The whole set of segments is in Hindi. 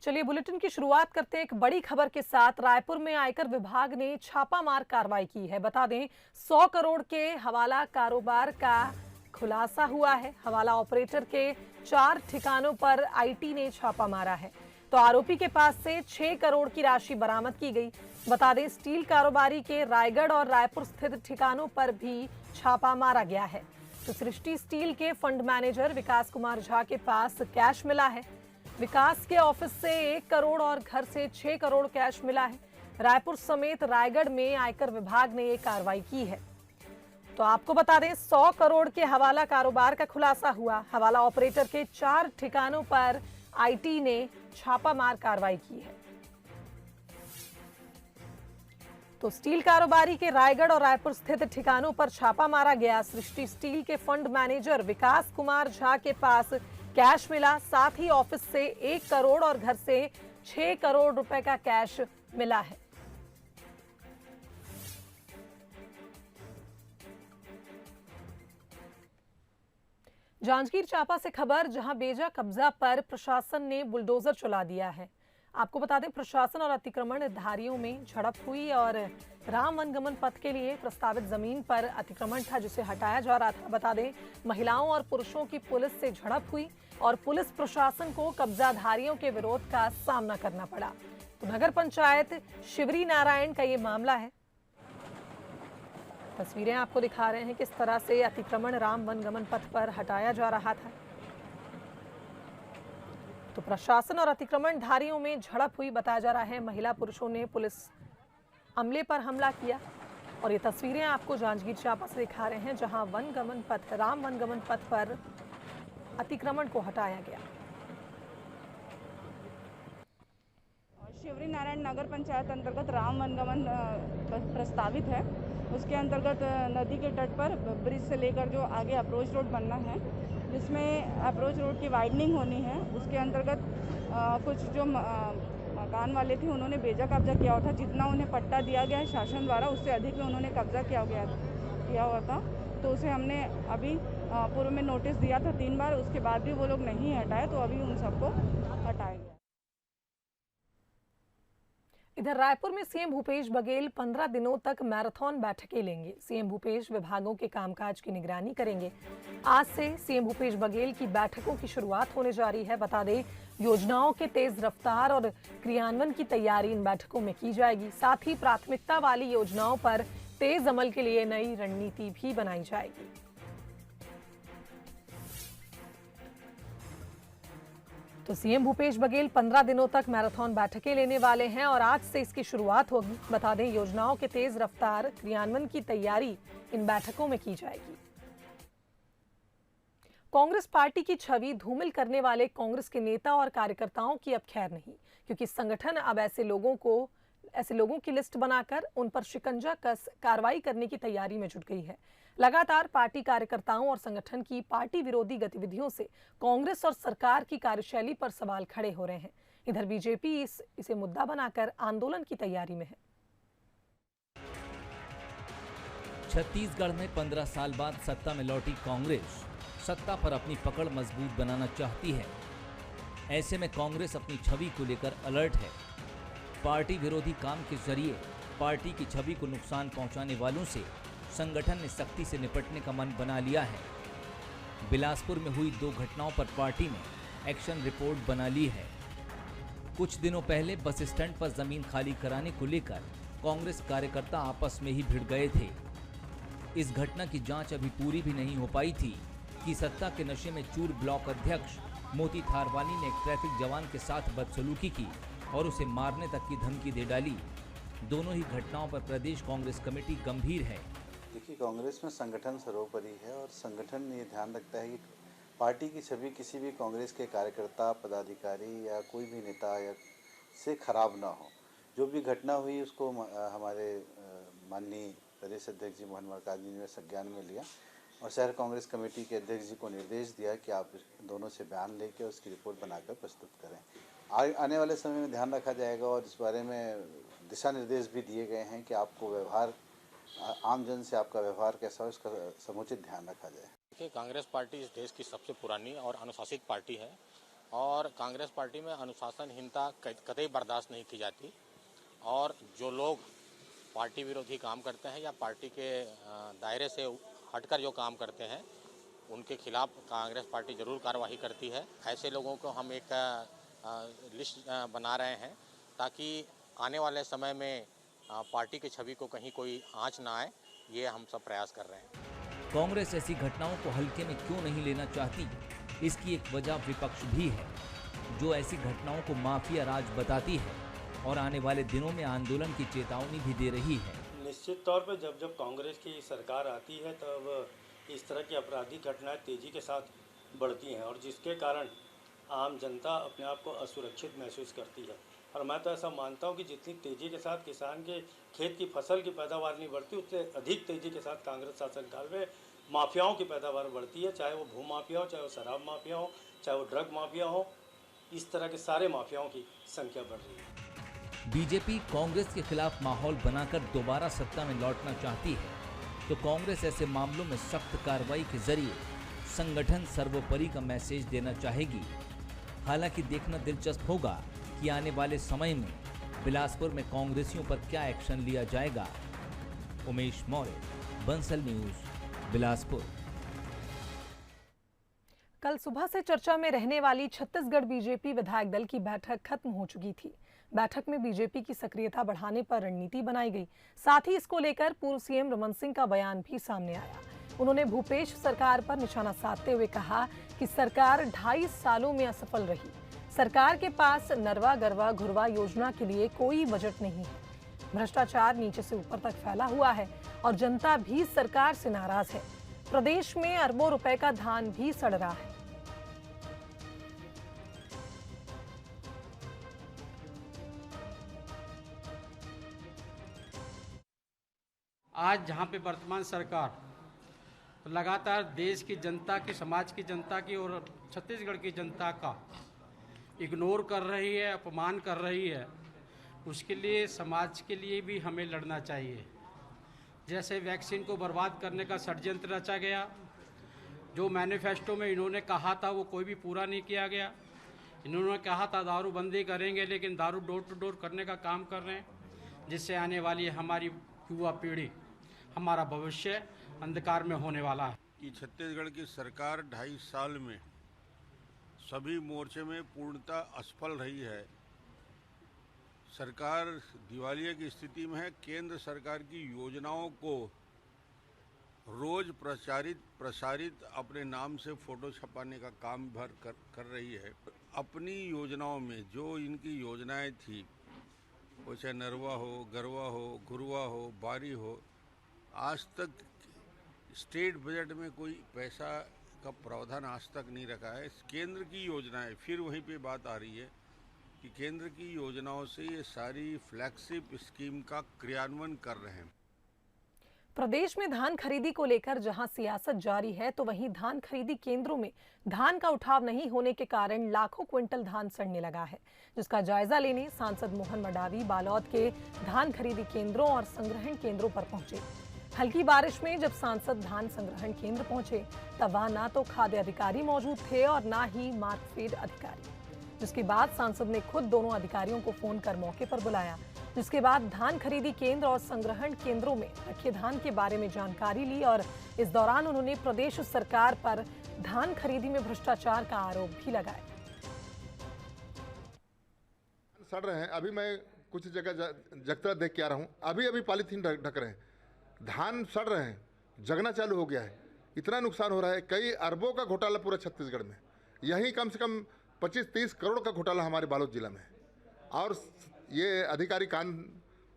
चलिए बुलेटिन की शुरुआत करते हैं एक बड़ी खबर के साथ। रायपुर में आयकर विभाग ने छापामार कार्रवाई की है। बता दें 100 करोड़ के हवाला कारोबार का खुलासा हुआ है। हवाला ऑपरेटर के 4 ठिकानों पर आईटी ने छापा मारा है, तो आरोपी के पास से 6 करोड़ की राशि बरामद की गई। बता दें स्टील कारोबारी के रायगढ़ और रायपुर स्थित ठिकानों पर भी छापा मारा गया है। तो सृष्टि स्टील के फंड मैनेजर विकास कुमार झा के पास कैश मिला है। विकास के ऑफिस से 1 करोड़ और घर से 6 करोड़ कैश मिला है। रायपुर समेत रायगढ़ में आयकर विभाग ने ये कार्रवाई की है। तो आपको बता दें 100 करोड़ के हवाला कारोबार का खुलासा हुआ। हवाला ऑपरेटर के 4 ठिकानों पर आईटी ने छापामार कार्रवाई की है। तो स्टील कारोबारी के रायगढ़ और रायपुर स्थित ठिकानों पर छापा मारा गया। सृष्टि स्टील के फंड मैनेजर विकास कुमार झा के पास कैश मिला, साथ ही ऑफिस से 1 करोड़ और घर से 6 करोड़ रुपए का कैश मिला है। जांजगीर चांपा से खबर, जहां बेजा कब्जा पर प्रशासन ने बुलडोजर चला दिया है। आपको बता दें प्रशासन और अतिक्रमणधारियों में झड़प हुई और राम वनगमन पथ के लिए प्रस्तावित जमीन पर अतिक्रमण था जिसे हटाया जा रहा था। बता दें महिलाओं और पुरुषों की पुलिस से झड़प हुई और पुलिस प्रशासन को कब्जाधारियों के विरोध का सामना करना पड़ा। तो नगर पंचायत शिवरी नारायण का ये मामला है। तस्वीरें आपको दिखा रहे हैं किस तरह से अतिक्रमण राम वनगमन पथ पर हटाया जा रहा था। तो प्रशासन और अतिक्रमणधारियों में झड़प हुई। बताया जा रहा है महिला पुरुषों ने पुलिस अमले पर हमला किया और ये तस्वीरें आपको जांजगीर चांपा से दिखा रहे हैं, जहां वनगमन पथ राम वनगमन पथ पर अतिक्रमण को हटाया गया। शिवरी नारायण नगर पंचायत अंतर्गत राम वनगमन प्रस्तावित है। उसके अंतर्गत नदी के तट पर ब्रिज से लेकर जो आगे अप्रोच रोड बनना है, जिसमें अप्रोच रोड की वाइडनिंग होनी है, उसके अंतर्गत कुछ जो मकान वाले थे उन्होंने बेजा कब्जा किया हुआ था। जितना उन्हें पट्टा दिया गया है शासन द्वारा उससे अधिक ही उन्होंने कब्जा किया हुआ था। तो उसे हमने अभी पूर्व में नोटिस दिया था 3 बार, उसके बाद भी वो लोग नहीं हटाए, तो अभी उन सबको हटाया गया। इधर रायपुर में सीएम भूपेश बघेल 15 दिनों तक मैराथन बैठकें लेंगे। सीएम भूपेश विभागों के कामकाज की निगरानी करेंगे। आज से सीएम भूपेश बघेल की बैठकों की शुरुआत होने जा रही है। बता दें योजनाओं के तेज रफ्तार और क्रियान्वयन की तैयारी इन बैठकों में की जाएगी। साथ ही प्राथमिकता वाली योजनाओं पर तेज अमल के लिए नई रणनीति भी बनाई जाएगी। तो सीएम भूपेश बघेल 15 दिनों तक मैराथन बैठकें लेने वाले हैं और आज से इसकी शुरुआत होगी। बता दें योजनाओं के तेज रफ्तार क्रियान्वयन की तैयारी इन बैठकों में की जाएगी। कांग्रेस पार्टी की छवि धूमिल करने वाले कांग्रेस के नेता और कार्यकर्ताओं की अब खैर नहीं, क्योंकि संगठन अब ऐसे लोगों की लिस्ट बनाकर उन पर शिकंजा कस कार्रवाई करने की तैयारी में जुट गई है। लगातार पार्टी कार्यकर्ताओं और संगठन की पार्टी विरोधी गतिविधियों से कांग्रेस और सरकार की कार्यशैली पर सवाल खड़े हो रहे हैं। इधर बीजेपी इसे मुद्दा बनाकर आंदोलन की तैयारी में है। छत्तीसगढ़ में 15 साल बाद सत्ता में लौटी कांग्रेस सत्ता पर अपनी पकड़ मजबूत बनाना चाहती है। ऐसे में कांग्रेस अपनी छवि को लेकर अलर्ट है। पार्टी विरोधी काम के जरिए पार्टी की छवि को नुकसान पहुंचाने वालों से संगठन ने सख्ती से निपटने का मन बना लिया है। बिलासपुर में हुई 2 घटनाओं पर पार्टी ने एक्शन रिपोर्ट बना ली है। कुछ दिनों पहले बस स्टैंड पर जमीन खाली कराने को लेकर कांग्रेस कार्यकर्ता आपस में ही भिड़ गए थे। इस घटना की जांच अभी पूरी भी नहीं हो पाई थी कि सत्ता के नशे में चूर ब्लॉक अध्यक्ष मोती थारवानी ने एक ट्रैफिक जवान के साथ बदसलूकी की और उसे मारने तक की धमकी दे डाली। दोनों ही घटनाओं पर प्रदेश कांग्रेस कमेटी गंभीर है। देखिए, कांग्रेस में संगठन सर्वोपरि है और संगठन ये ध्यान रखता है कि पार्टी की छवि किसी भी कांग्रेस के कार्यकर्ता, पदाधिकारी या कोई भी नेता या से खराब ना हो। जो भी घटना हुई उसको हमारे माननीय प्रदेश अध्यक्ष जी मोहन मरकाम जी ने संज्ञान में लिया और शहर कांग्रेस कमेटी के अध्यक्ष जी को निर्देश दिया कि आप दोनों से बयान लेकर उसकी रिपोर्ट बनाकर प्रस्तुत करें। आने वाले समय में ध्यान रखा जाएगा और इस बारे में दिशा निर्देश भी दिए गए हैं कि आपको व्यवहार आम जन से आपका व्यवहार कैसा हो, इसका समुचित ध्यान रखा जाए। देखिए, कांग्रेस पार्टी इस देश की सबसे पुरानी और अनुशासित पार्टी है और कांग्रेस पार्टी में अनुशासनहीनता कतई बर्दाश्त नहीं की जाती और जो लोग पार्टी विरोधी काम करते हैं या पार्टी के दायरे से हटकर जो काम करते हैं उनके खिलाफ कांग्रेस पार्टी जरूर कार्रवाई करती है। ऐसे लोगों को हम एक लिस्ट बना रहे हैं ताकि आने वाले समय में पार्टी की छवि को कहीं कोई आंच ना आए, ये हम सब प्रयास कर रहे हैं। कांग्रेस ऐसी घटनाओं को हल्के में क्यों नहीं लेना चाहती, इसकी एक वजह विपक्ष भी है, जो ऐसी घटनाओं को माफिया राज बताती है और आने वाले दिनों में आंदोलन की चेतावनी भी दे रही है। निश्चित तौर पर जब कांग्रेस की सरकार आती है तब इस तरह की आपराधिक घटनाएं तेज़ी के साथ बढ़ती हैं और जिसके कारण आम जनता अपने आप को असुरक्षित महसूस करती है। और मैं तो ऐसा मानता हूं कि जितनी तेज़ी के साथ किसान के खेत की फसल की पैदावार नहीं बढ़ती, उससे अधिक तेज़ी के साथ कांग्रेस शासनकाल में माफियाओं की पैदावार बढ़ती है, चाहे वो भू माफिया हो, चाहे वो शराब माफिया हो, चाहे वो ड्रग माफिया हो। इस तरह के सारे माफियाओं की संख्या बढ़ रही है। बीजेपी कांग्रेस के खिलाफ माहौल बनाकर दोबारा सत्ता में लौटना चाहती है तो कांग्रेस ऐसे मामलों में सख्त कार्रवाई के जरिए संगठन सर्वोपरि का मैसेज देना चाहेगी। हालांकि देखना दिलचस्प होगा कि आने वाले समय में बिलासपुर में कांग्रेसियों पर क्या एक्शन लिया जाएगा। उमेश मौर्य, बंसल न्यूज, बिलासपुर। कल सुबह से चर्चा में रहने वाली छत्तीसगढ़ बीजेपी विधायक दल की बैठक खत्म हो चुकी थी। बैठक में बीजेपी की सक्रियता बढ़ाने पर रणनीति बनाई गई। साथ ही इसको लेकर पूर्व सीएम रमन सिंह का बयान भी सामने आया। उन्होंने भूपेश सरकार पर निशाना साधते हुए कहा कि सरकार 2.5 सालों में असफल रही। सरकार के पास नरवा गरवा घुरवा योजना के लिए कोई बजट नहीं है। भ्रष्टाचार नीचे से ऊपर तक फैला हुआ है और जनता भी सरकार से नाराज है। प्रदेश में अरबों रुपए का धान भी सड़ रहा है। आज जहाँ पे वर्तमान सरकार लगातार देश की जनता की, समाज की जनता की और छत्तीसगढ़ की जनता का इग्नोर कर रही है, अपमान कर रही है, उसके लिए समाज के लिए भी हमें लड़ना चाहिए। जैसे वैक्सीन को बर्बाद करने का षड्यंत्र रचा गया, जो मैनिफेस्टो में इन्होंने कहा था वो कोई भी पूरा नहीं किया गया। इन्होंने कहा था दारूबंदी करेंगे, लेकिन दारू डोर टू डोर करने का काम कर रहे हैं, जिससे आने वाली हमारी युवा पीढ़ी, हमारा भविष्य अंधकार में होने वाला है। कि छत्तीसगढ़ की सरकार 2.5 साल में सभी मोर्चे में पूर्णतः असफल रही है। सरकार दिवालिया की स्थिति में है। केंद्र सरकार की योजनाओं को रोज प्रसारित अपने नाम से फोटो छपाने का काम भर कर रही है। अपनी योजनाओं में जो इनकी योजनाएं थी, वो चाहे नरवा हो, गरवा हो, घुरवा हो, बारी हो, आज तक स्टेट बजट में कोई पैसा का प्रावधान आज तक नहीं रखा है। केंद्र की योजनाएं, फिर वहीं पे बात आ रही है कि केंद्र की योजनाओं से ये सारी फ्लैगशिप स्कीम का क्रियान्वयन कर रहे हैं। प्रदेश में धान खरीदी को लेकर जहां सियासत जारी है, तो वहीं धान खरीदी केंद्रों में धान का उठाव नहीं होने के कारण लाखों क्विंटल धान सड़ने लगा है, जिसका जायजा लेने सांसद मोहन मडावी बालोद के धान खरीदी केंद्रों और संग्रहण केंद्रों पर पहुंचे। हल्की बारिश में जब सांसद धान संग्रहण केंद्र पहुंचे, तब वहां ना तो खाद्य अधिकारी मौजूद थे और ना ही मार्कफेड अधिकारी, जिसके बाद सांसद ने खुद दोनों अधिकारियों को फोन कर मौके पर बुलाया। जिसके बाद धान खरीदी केंद्र और संग्रहण केंद्रों में रखे धान के बारे में जानकारी ली और इस दौरान उन्होंने प्रदेश सरकार पर धान खरीदी में भ्रष्टाचार का आरोप भी लगाया। सड़ रहे हैं। अभी मैं कुछ जगह जगता देख के आ रहा हूँ, अभी पॉलीथीन ढक रहे हैं, धान सड़ रहे हैं, जगना चालू हो गया है। इतना नुकसान हो रहा है, कई अरबों का घोटाला पूरा छत्तीसगढ़ में, यहीं कम से कम 25-30 करोड़ का घोटाला हमारे बालोद जिला में है। और ये अधिकारी कान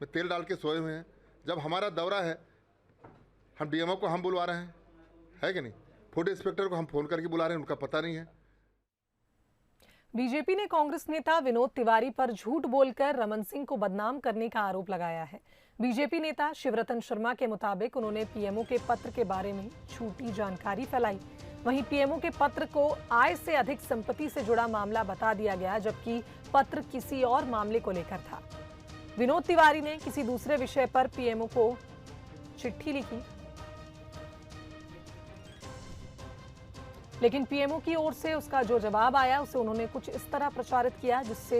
में तेल डाल के सोए हुए हैं। जब हमारा दौरा है, हम डीएमओ को हम बुलवा रहे हैं, है कि नहीं, फूड इंस्पेक्टर को हम फोन करके बुला रहे हैं, उनका पता नहीं है। बीजेपी ने कांग्रेस नेता विनोद तिवारी पर झूठ बोलकर रमन सिंह को बदनाम करने का आरोप लगाया है। बीजेपी नेता शिवरतन शर्मा के मुताबिक उन्होंने पीएमओ के पत्र के बारे में झूठी जानकारी फैलाई। वहीं पीएमओ के पत्र को आय से अधिक संपत्ति से जुड़ा मामला बता दिया गया, जबकि पत्र किसी और मामले को लेकर था। विनोद तिवारी ने किसी दूसरे विषय पर पीएमओ को चिट्ठी लिखी, लेकिन पीएमओ की ओर से उसका जो जवाब आया उसे उन्होंने कुछ इस तरह प्रचारित किया जिससे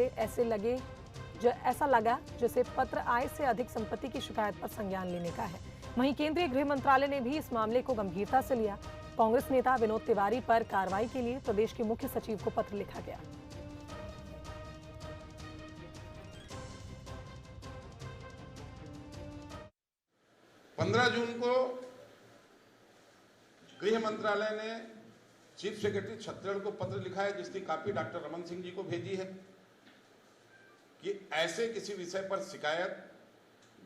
ऐसा लगा जैसे पत्र आय से अधिक संपत्ति की शिकायत पर संज्ञान लेने का है। वहीं केंद्रीय गृह मंत्रालय ने भी इस मामले को गंभीरता से लिया। कांग्रेस नेता विनोद तिवारी पर कार्रवाई के लिए प्रदेश के मुख्य सचिव को पत्र लिखा गया। पंद्रह जून को गृह मंत्रालय ने चीफ सेक्रेटरी छत्तीसगढ़ को पत्र लिखा है, जिसकी कॉपी डॉक्टर रमन सिंह जी को भेजी है कि ऐसे किसी विषय पर शिकायत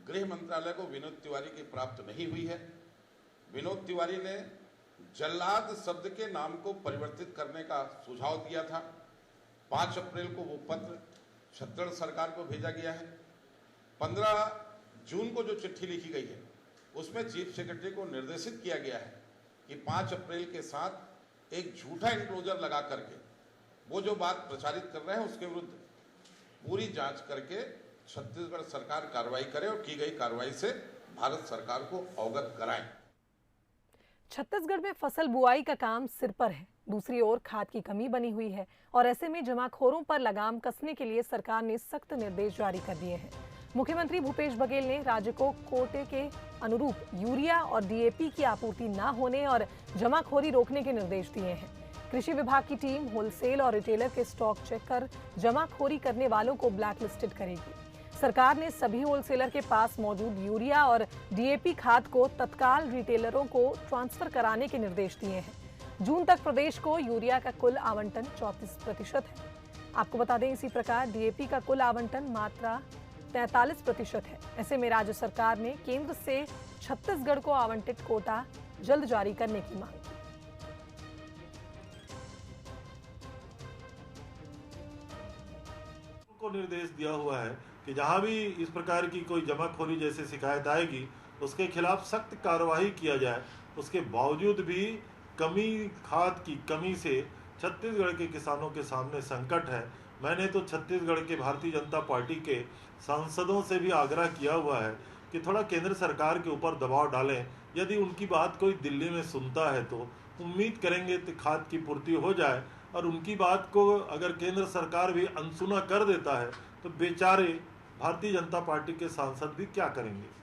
गृह मंत्रालय को विनोद तिवारी की प्राप्त नहीं हुई है। विनोद तिवारी ने जल्लाद शब्द के नाम को परिवर्तित करने का सुझाव दिया था। 5 अप्रैल को वो पत्र छत्तीसगढ़ सरकार को भेजा गया है। 15 जून को जो चिट्ठी लिखी गई है उसमें चीफ सेक्रेटरी को निर्देशित किया गया है कि 5 अप्रैल के साथ एक झूठा इंक्लोजर लगा करके वो जो बात प्रचारित कर रहे हैं उसके विरुद्ध पूरी जांच करके छत्तीसगढ़ सरकार कार्रवाई करे और की गई कार्रवाई से भारत सरकार को अवगत कराएं। छत्तीसगढ़ में फसल बुआई का काम सिर पर है, दूसरी ओर खाद की कमी बनी हुई है और ऐसे में जमाखोरों पर लगाम कसने के लिए सरकार ने सख्त निर्देश जारी कर दिए हैं। मुख्यमंत्री भूपेश बघेल ने राज्य को कोटे के अनुरूप यूरिया और डीएपी की आपूर्ति न होने और जमाखोरी रोकने के निर्देश दिए हैं। कृषि विभाग की टीम होलसेल और रिटेलर के स्टॉक चेक कर जमाखोरी करने वालों को ब्लैकलिस्टेड करेगी। सरकार ने सभी होलसेलर के पास मौजूद यूरिया और डीएपी खाद को तत्काल रिटेलरों को ट्रांसफर कराने के निर्देश दिए हैं। जून तक प्रदेश को यूरिया का कुल आवंटन 34% है। आपको बता दें, इसी प्रकार डीएपी का कुल आवंटन मात्रा 43% है। ऐसे में राज्य सरकार ने केंद्र से छत्तीसगढ़ को आवंटित कोटा जल्द जारी करने की मांग की। को निर्देश दिया हुआ है कि जहां भी इस प्रकार की कोई जमाखोरी जैसी शिकायत आएगी उसके खिलाफ सख्त कार्रवाई किया जाए। उसके बावजूद भी खाद की कमी से छत्तीसगढ़ के किसानों के सामने संकट है। मैंने तो छत्तीसगढ़ के भारतीय जनता पार्टी के सांसदों से भी आग्रह किया हुआ है कि थोड़ा केंद्र सरकार के ऊपर दबाव डालें। यदि उनकी बात कोई दिल्ली में सुनता है तो उम्मीद करेंगे कि खाद की पूर्ति हो जाए, और उनकी बात को अगर केंद्र सरकार भी अनसुना कर देता है तो बेचारे भारतीय जनता पार्टी के सांसद भी क्या करेंगे।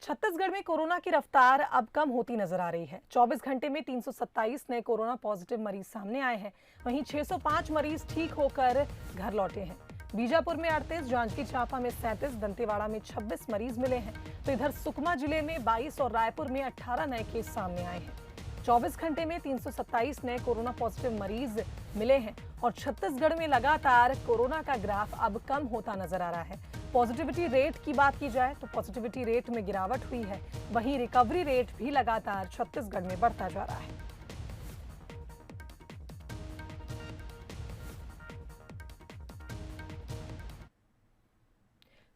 छत्तीसगढ़ में कोरोना की रफ्तार अब कम होती नजर आ रही है। 24 घंटे में 327 नए कोरोना पॉजिटिव मरीज सामने आए हैं। वहीं 605 मरीज ठीक होकर घर लौटे हैं। बीजापुर में 38, जांजगीर चांपा में 37, दंतेवाड़ा में 26 मरीज मिले हैं। तो इधर सुकमा जिले में 22 और रायपुर में 18 नए केस सामने आए हैं। 24 घंटे में 327 नए कोरोना पॉजिटिव मरीज मिले हैं और छत्तीसगढ़ में लगातार कोरोना का ग्राफ अब कम होता नजर आ रहा है। पॉजिटिविटी रेट की बात की जाए तो पॉजिटिविटी रेट में गिरावट हुई है। वहीं रिकवरी रेट भी लगातार छत्तीसगढ़ में बढ़ता जा रहा है।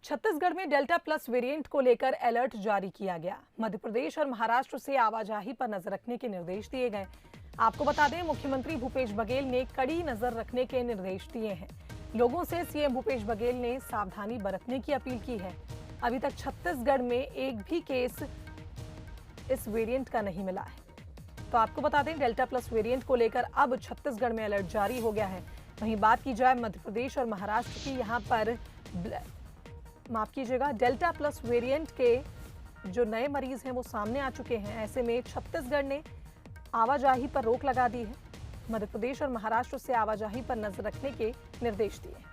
छत्तीसगढ़ में डेल्टा प्लस वेरिएंट को लेकर अलर्ट जारी किया गया। मध्य प्रदेश और महाराष्ट्र से आवाजाही पर नजर रखने के निर्देश दिए गए। आपको बता दें, मुख्यमंत्री भूपेश बघेल ने कड़ी नजर रखने के निर्देश दिए हैं। लोगों से सीएम भूपेश बघेल ने सावधानी बरतने की अपील की है। अभी तक छत्तीसगढ़ में एक भी केस इस वेरिएंट का नहीं मिला है। तो आपको बता दें, डेल्टा प्लस वेरिएंट को लेकर अब छत्तीसगढ़ में अलर्ट जारी हो गया है। वहीं बात की जाए मध्य प्रदेश और महाराष्ट्र की, यहाँ पर माफ कीजिएगा, डेल्टा प्लस वेरिएंट के जो नए मरीज हैं वो सामने आ चुके हैं। ऐसे में छत्तीसगढ़ ने आवाजाही पर रोक लगा दी है। मध्य प्रदेश और महाराष्ट्र से आवाजाही पर नजर रखने के निर्देश दिए हैं।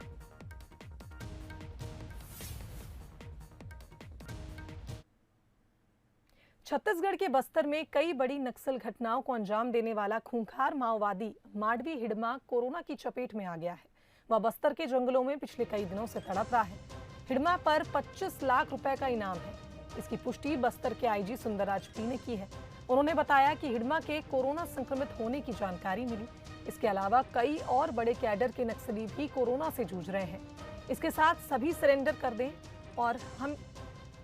छत्तीसगढ़ के बस्तर में कई बड़ी नक्सल घटनाओं को अंजाम देने वाला खूंखार माओवादी माडवी हिडमा कोरोना की चपेट में आ गया है। वह बस्तर के जंगलों में पिछले कई दिनों से तड़प रहा है। हिडमा पर 25 लाख रुपए का इनाम है। इसकी पुष्टि बस्तर के आईजी सुंदरराज पी ने की है। उन्होंने बताया कि हिडमा के कोरोना संक्रमित होने की जानकारी मिली। इसके अलावा कई और बड़े कैडर के नक्सली भी कोरोना से जूझ रहे हैं। इसके साथ सभी सरेंडर कर दें और हम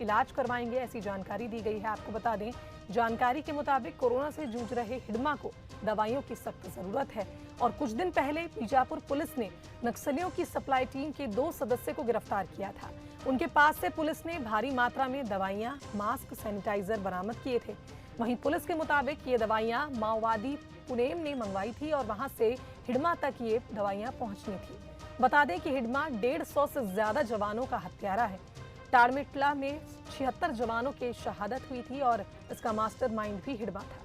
इलाज करवाएंगे, ऐसी जानकारी दी गई है। आपको बता दें, जानकारी के मुताबिक कोरोना से जूझ रहे हिडमा को दवाइयों की सख्त जरूरत है और कुछ दिन पहले बीजापुर पुलिस ने नक्सलियों की सप्लाई टीम के 2 सदस्य को गिरफ्तार किया था। उनके पास से पुलिस ने भारी मात्रा में दवाइयां, मास्क, सैनिटाइजर बरामद किए थे। वहीं पुलिस के मुताबिक ये दवाइयां माओवादी पुनेम ने मंगवाई थी और वहां से हिडमा तक ये दवाइयां पहुंचनी थी। बता दें कि हिडमा 150 से ज्यादा जवानों का हत्यारा है। टारमेटला में 76 जवानों की शहादत हुई थी और इसका मास्टरमाइंड भी हिडमा था।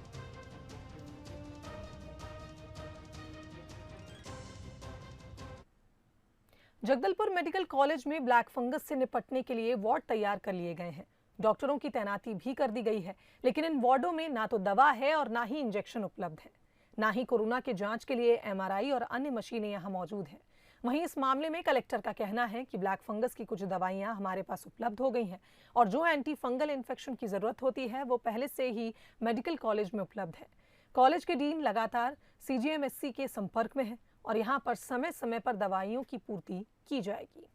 जगदलपुर मेडिकल कॉलेज में ब्लैक फंगस से निपटने के लिए वार्ड तैयार कर लिए गए हैं। डॉक्टरों की तैनाती भी कर दी गई है, लेकिन इन वार्डों में ना तो दवा है और ना ही इंजेक्शन उपलब्ध है, ना ही कोरोना के जांच के लिए MRI और अन्य मशीनें यहां मौजूद हैं। वहीं इस मामले में कलेक्टर का कहना है कि ब्लैक फंगस की कुछ दवाइयां हमारे पास उपलब्ध हो गई हैं और जो एंटी फंगल इन्फेक्शन की जरूरत होती है वो पहले से ही मेडिकल कॉलेज में उपलब्ध है। कॉलेज के डीन लगातार CGMSC के संपर्क में है और यहाँ पर समय समय पर दवाइयों की पूर्ति की जाएगी।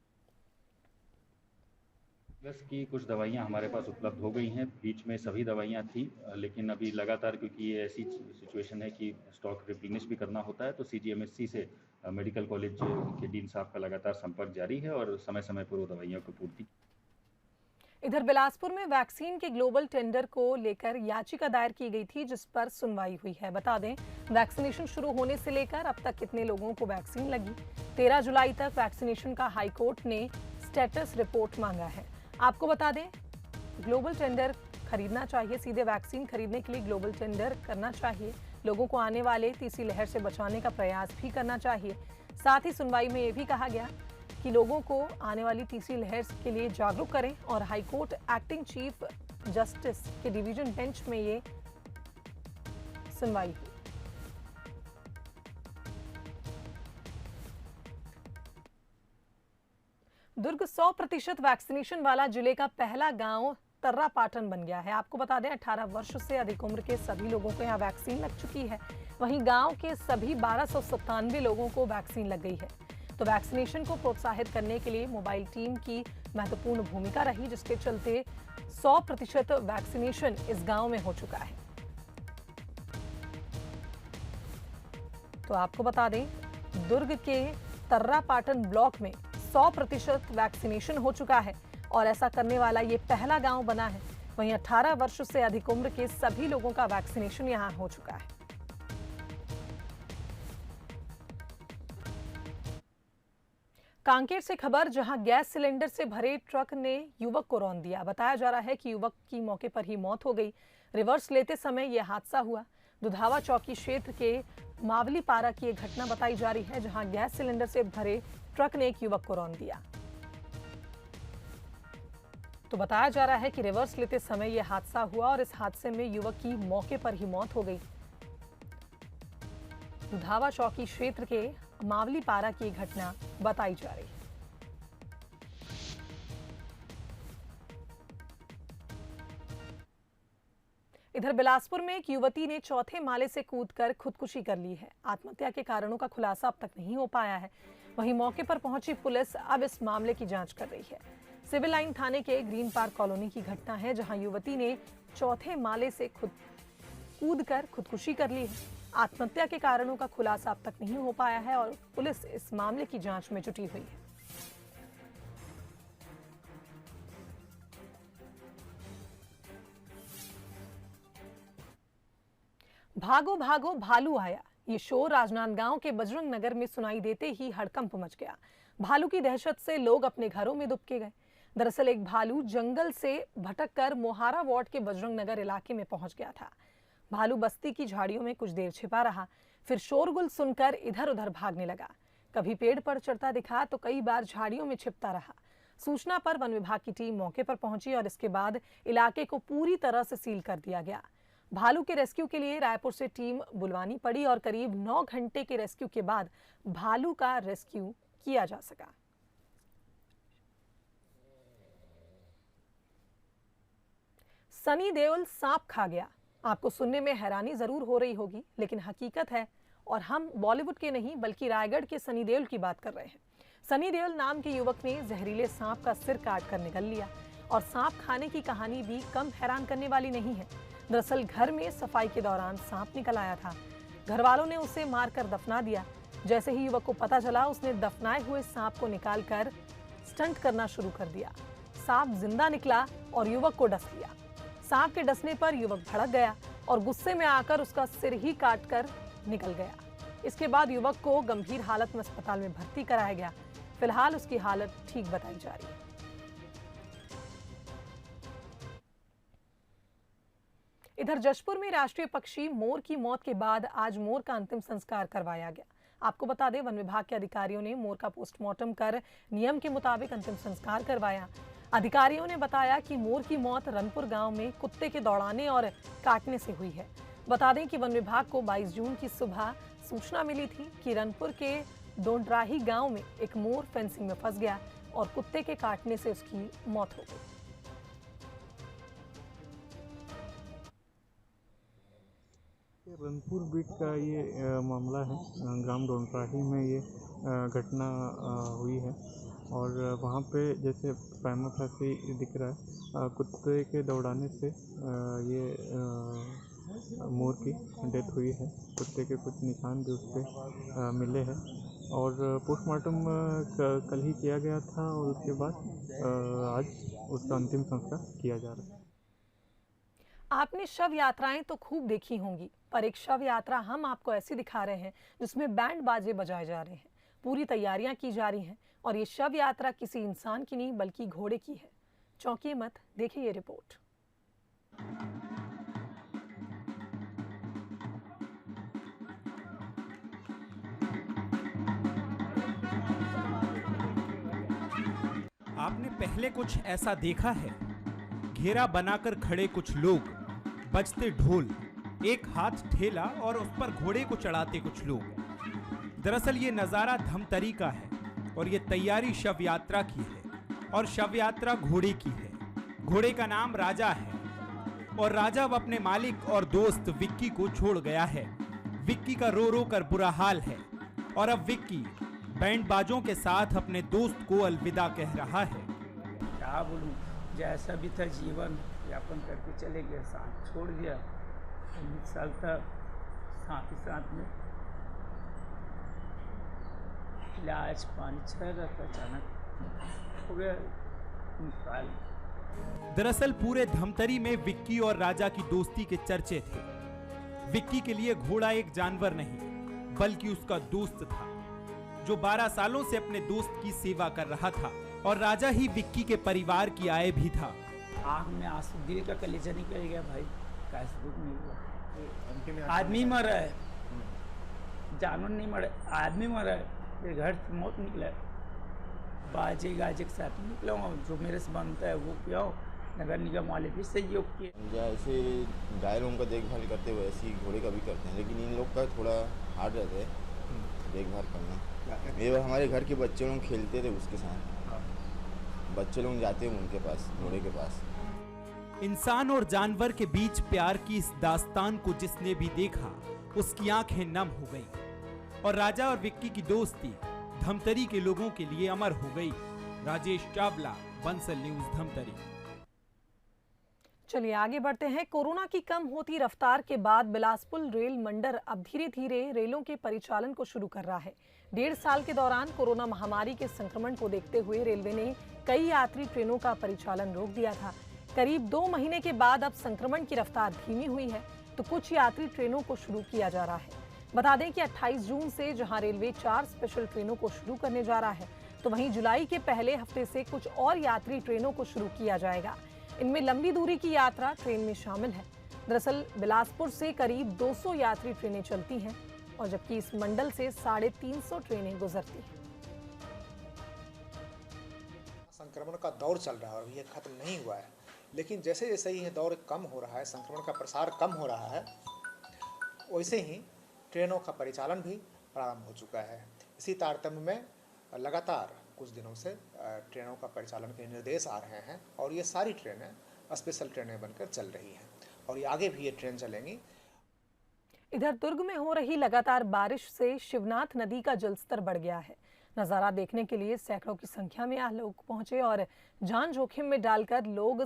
फंगस की कुछ दवाइयाँ हमारे पास उपलब्ध हो गई हैं। बीच में सभी दवाइयाँ थी, लेकिन अभी लगातार क्योंकि ये ऐसी सिचुएशन है कि स्टॉक रिप्लेनिश भी करना होता है, तो CGMSC से मेडिकल कॉलेज के डीन साहब का लगातार संपर्क जारी है और समय समय पर वो दवाइयों की पूर्ति। इधर बिलासपुर में वैक्सीन के ग्लोबल टेंडर को लेकर याचिका दायर की गई थी, जिस पर सुनवाई हुई है। बता दें, वैक्सीनेशन शुरू होने से लेकर अब तक कितने लोगों को वैक्सीन लगी। 13 जुलाई तक वैक्सीनेशन का हाईकोर्ट ने स्टेटस रिपोर्ट मांगा है। आपको बता दें, ग्लोबल टेंडर खरीदना चाहिए, सीधे वैक्सीन खरीदने के लिए ग्लोबल टेंडर करना चाहिए। लोगों को आने वाले तीसरी लहर से बचाने का प्रयास भी करना चाहिए। साथ ही सुनवाई में ये भी कहा गया कि लोगों को आने वाली तीसरी लहर के लिए जागरूक करें और हाईकोर्ट एक्टिंग चीफ जस्टिस के डिवीजन बेंच में ये सुनवाई हुई। दुर्ग 100% वैक्सीनेशन वाला जिले का पहला गांव तर्रापाटन बन गया है। आपको बता दें, 18 वर्ष से अधिक उम्र के सभी लोगों को यहां वैक्सीन लग चुकी है। वहीं गांव के सभी 1297 लोगों को वैक्सीन लग गई है। तो वैक्सीनेशन को प्रोत्साहित करने के लिए मोबाइल टीम की महत्वपूर्ण भूमिका रही, जिसके चलते 100% वैक्सीनेशन इस गांव में हो चुका है। तो आपको बता दें, दुर्ग के तर्रापाटन ब्लॉक में 100% वैक्सीनेशन हो चुका है और ऐसा करने वाला ये पहला गांव बना है। वहीं 18 वर्ष से अधिक उम्र के सभी लोगों का वैक्सीनेशन यहां हो चुका है। कांकेर से खबर, जहां गैस सिलेंडर से भरे ट्रक ने युवक को रौंद दिया। बताया जा रहा है कि युवक की मौके पर ही मौत हो गई। रिवर्स लेते समय यह हादसा हुआ। दुधावा चौकी क्षेत्र के मावली पारा की एक घटना बताई जा रही है, जहां गैस सिलेंडर से भरे ट्रक ने एक युवक को रौंद दिया। तो बताया जा रहा है कि रिवर्स लेते समय यह हादसा हुआ और इस हादसे में युवक की मौके पर ही मौत हो गई। दुधावा चौकी क्षेत्र के मावली पारा की घटना बताई जा रही है। इधर बिलासपुर में एक युवती ने चौथे माले से कूदकर खुदकुशी कर ली है। आत्महत्या के कारणों का खुलासा अब तक नहीं हो पाया है। वहीं मौके पर पहुंची पुलिस अब इस मामले की जांच कर रही है। सिविल लाइन थाने के ग्रीन पार्क कॉलोनी की घटना है, जहां युवती ने चौथे माले से कूदकर खुदकुशी कर ली है। आत्महत्या के कारणों का खुलासा अब तक नहीं हो पाया है और पुलिस इस मामले की जांच में जुटी हुई है। भागो भागो भालू आया, ये शोर राजनांदगांव के बजरंग नगर में सुनाई देते ही हड़कंप मच गया। भालू की दहशत से लोग अपने घरों में दुबके गए। दरअसल एक भालू जंगल से भटककर मोहारा वार्ड के बजरंग नगर इलाके में पहुंच गया था। भालू बस्ती की झाड़ियों में कुछ देर छिपा रहा, फिर शोरगुल सुनकर इधर उधर भागने लगा। कभी पेड़ पर चढ़ता दिखा तो कई बार झाड़ियों में छिपता रहा। सूचना पर वन विभाग की टीम मौके पर पहुंची और इसके बाद इलाके को पूरी तरह से सील कर दिया गया। भालू के रेस्क्यू के लिए रायपुर से टीम बुलवानी पड़ी और करीब 9 घंटे के रेस्क्यू के बाद भालू का रेस्क्यू किया जा सका। सनी देओल सांप खा गया। आपको सुनने में हैरानी जरूर हो रही होगी, लेकिन हकीकत है और हम बॉलीवुड के नहीं बल्कि रायगढ़ के सनी देओल की बात कर रहे हैं। सनी देओल नाम के युवक ने जहरीले सांप का सिर काट कर निगल लिया और सांप खाने की कहानी भी कम हैरान करने वाली नहीं है। दरअसल घर में सफाई के दौरान सांप निकल आया था। घर वालों ने उसे मारकर दफना दिया। जैसे ही युवक को पता चला, उसने दफनाए हुए सांप को निकालकर स्टंट करना शुरू कर दिया। सांप जिंदा निकला और युवक को डस लिया। सांप के डसने पर युवक भड़क गया और गुस्से में आकर उसका सिर ही काटकर निकल गया। इसके बाद युवक को गंभीर हालत में अस्पताल में भर्ती कराया गया। फिलहाल उसकी हालत ठीक बताई जा रही है। इधर जशपुर में राष्ट्रीय पक्षी मोर की मौत के बाद आज मोर का अंतिम संस्कार करवाया गया। आपको बता दें, वन विभाग के अधिकारियों ने मोर का पोस्टमार्टम कर नियम के मुताबिक अंतिम संस्कार करवाया। अधिकारियों ने बताया कि मोर की मौत रनपुर गांव में कुत्ते के दौड़ाने और काटने से हुई है। बता दें कि वन विभाग को 22 जून की सुबह सूचना मिली थी कि रनपुर के डोंडराही गांव में एक मोर फेंसिंग में फंस गया और कुत्ते के काटने से उसकी मौत हो गई। रनपुर बीट का ये मामला है। ग्राम डोंडराही में ये घटना हुई है और वहाँ पे जैसे प्राइमा फेसी दिख रहा है, कुत्ते के दौड़ाने से ये मोर की डेथ हुई है। कुत्ते के कुछ निशान भी उस पर मिले हैं और पोस्टमार्टम कल ही किया गया था और उसके बाद आज उसका अंतिम संस्कार किया जा रहा है। आपने शव यात्राएं तो खूब देखी होंगी, पर एक शव यात्रा हम आपको ऐसी दिखा रहे हैं जिसमें बैंड बाजे बजाए जा रहे हैं, पूरी तैयारियां की जा रही हैं और ये शव यात्रा किसी इंसान की नहीं बल्कि घोड़े की है। चौंकिए मत, देखिए ये रिपोर्ट। आपने पहले कुछ ऐसा देखा है? घेरा बनाकर खड़े कुछ लोग, बजते ढोल, एक हाथ ठेला और उस पर घोड़े को चढ़ाते कुछ लोग। दरअसल ये नज़ारा धमतरी का है और ये तैयारी शव यात्रा की है और शव यात्रा घोड़े की है। घोड़े का नाम राजा है और राजा अब अपने मालिक और दोस्त विक्की को छोड़ गया है। विक्की का रो रो कर बुरा हाल है और अब विक्की बैंड बाजों के साथ अपने दोस्त को अलविदा कह रहा है। क्या बोलूं, जैसा भी था जीवन यापन करके चले गए, साथ छोड़ दिया। 19 साल तक साथ ही साथ में इलाज पानी चल रहा था, अचानक हो गया इंतकाल। दरअसल पूरे धमतरी में विक्की और राजा की दोस्ती के चर्चे थे। विक्की के लिए घोड़ा एक जानवर नहीं बल्कि उसका दोस्त था जो 12 सालों से अपने दोस्त की सेवा कर रहा था और राजा ही विक्की के परिवार की आय भी था। आँख में आंसू, दिल का कलेजा निकल गया भाई, कैसे दुख नहीं हुआ। आदमी मरा है, जानवर नहीं मरा, आदमी मरा है। मेरे घर से मौत निकला है, बाजे गाजे के साथ निकला हूँ। जो मेरे से बनता है वो किया हूँ, नगर निगम वाले भी सहयोग किए। जैसे गाय लोगों का देखभाल करते हुए ऐसे ही घोड़े का भी करते हैं, लेकिन इन लोग का थोड़ा हार्ड रहता है देखभाल करना। ये हमारे घर के बच्चे लोग खेलते थे उसके साथ, बच्चे लोग जाते हैं उनके पास, घोड़े के पास। इंसान और जानवर के बीच प्यार की इस दास्तान को जिसने भी देखा उसकी आंखें नम हो गईं और राजा और विक्की की दोस्ती धमतरी के लोगों के लिए अमर हो गई। राजेश चावला, बंसल न्यूज, धमतरी। चलिए आगे बढ़ते हैं। कोरोना की कम होती रफ्तार के बाद बिलासपुर रेल मंडल अब धीरे धीरे रेलों के परिचालन को शुरू कर रहा है। 1.5 साल के दौरान कोरोना महामारी के संक्रमण को देखते हुए रेलवे ने कई यात्री ट्रेनों का परिचालन रोक दिया था। करीब 2 महीने के बाद अब संक्रमण की रफ्तार धीमी हुई है तो कुछ यात्री ट्रेनों को शुरू किया जा रहा है। बता दें कि 28 जून से जहां रेलवे 4 स्पेशल ट्रेनों को शुरू करने जा रहा है, तो वहीं जुलाई के पहले हफ्ते से कुछ और यात्री ट्रेनों को शुरू किया जाएगा। इनमें लंबी दूरी की यात्रा ट्रेन में शामिल है। दरअसल बिलासपुर से करीब 200 यात्री ट्रेनें चलती हैं और जबकि इस मंडल से 350 ट्रेनें गुजरती हैं। संक्रमण का दौर चल रहा है और ये खत्म नहीं हुआ है, लेकिन जैसे जैसे ये दौर कम हो रहा है, संक्रमण का प्रसार कम हो रहा है, वैसे ही ट्रेनों का परिचालन भी प्रारंभ हो चुका है। इसी तारतम्य में लगातार कुछ दिनों से ट्रेनों का परिचालन के निर्देश आ रहे हैं और ये सारी ट्रेनें स्पेशल ट्रेनें बनकर चल रही हैं और ये आगे भी ये ट्रेन चलेंगी। इधर दुर्ग में हो रही लगातार बारिश से शिवनाथ नदी का जलस्तर बढ़ गया है। नजारा देखने के लिए सैकड़ों की संख्या में लोग पहुंचे और जान जोखिम में डालकर लोग